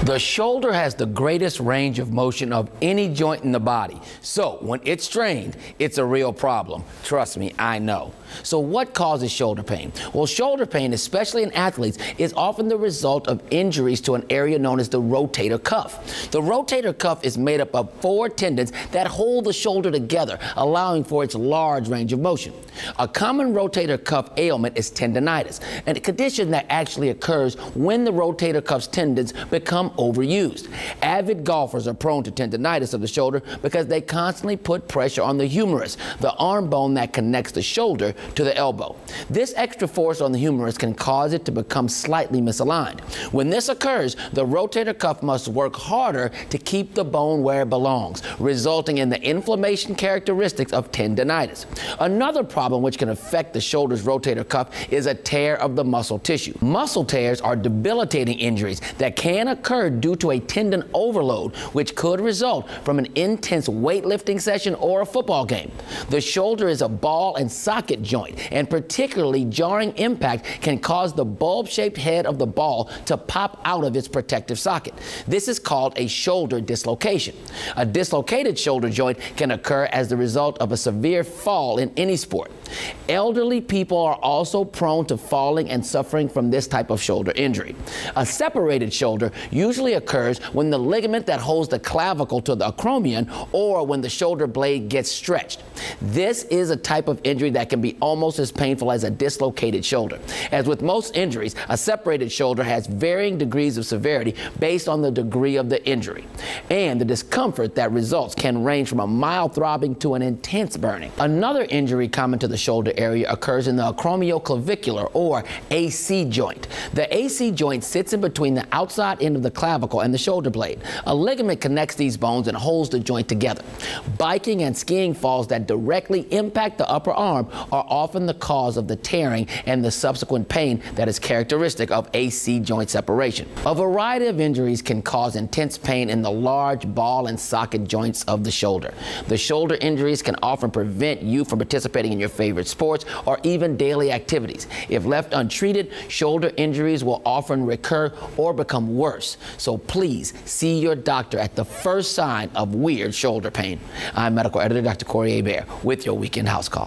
The shoulder has the greatest range of motion of any joint in the body. So when it's strained, it's a real problem. Trust me, I know. So what causes shoulder pain? Well, shoulder pain, especially in athletes, is often the result of injuries to an area known as the rotator cuff. The rotator cuff is made up of 4 tendons that hold the shoulder together, allowing for its large range of motion. A common rotator cuff ailment is tendinitis, a condition that actually occurs when the rotator cuff's tendons become overused. Avid golfers are prone to tendinitis of the shoulder because they constantly put pressure on the humerus, the arm bone that connects the shoulder to the elbow. This extra force on the humerus can cause it to become slightly misaligned. When this occurs, the rotator cuff must work harder to keep the bone where it belongs, resulting in the inflammation characteristics of tendinitis. Another problem which can affect the shoulder's rotator cuff is a tear of the muscle tissue. Muscle tears are debilitating injuries that can occur due to a tendon overload, which could result from an intense weightlifting session or a football game. The shoulder is a ball and socket joint, and particularly jarring impact can cause the bulb-shaped head of the ball to pop out of its protective socket. This is called a shoulder dislocation. A dislocated shoulder joint can occur as the result of a severe fall in any sport. Elderly people are also prone to falling and suffering from this type of shoulder injury. A separated shoulder usually occurs when the ligament that holds the clavicle to the acromion or when the shoulder blade gets stretched. This is a type of injury that can be almost as painful as a dislocated shoulder. As with most injuries, a separated shoulder has varying degrees of severity based on the degree of the injury. And the discomfort that results can range from a mild throbbing to an intense burning. Another injury common to the shoulder area occurs in the acromioclavicular or AC joint. The AC joint sits in between the outside end of the clavicle and the shoulder blade. A ligament connects these bones and holds the joint together. Biking and skiing falls that directly impact the upper arm are often the cause of the tearing and the subsequent pain that is characteristic of AC joint separation. A variety of injuries can cause intense pain in the large ball and socket joints of the shoulder. The shoulder injuries can often prevent you from participating in your favorite sports or even daily activities. If left untreated, shoulder injuries will often recur or become worse. So please see your doctor at the first sign of weird shoulder pain. I'm medical editor Dr. Corey Hebert with your Weekend House Call.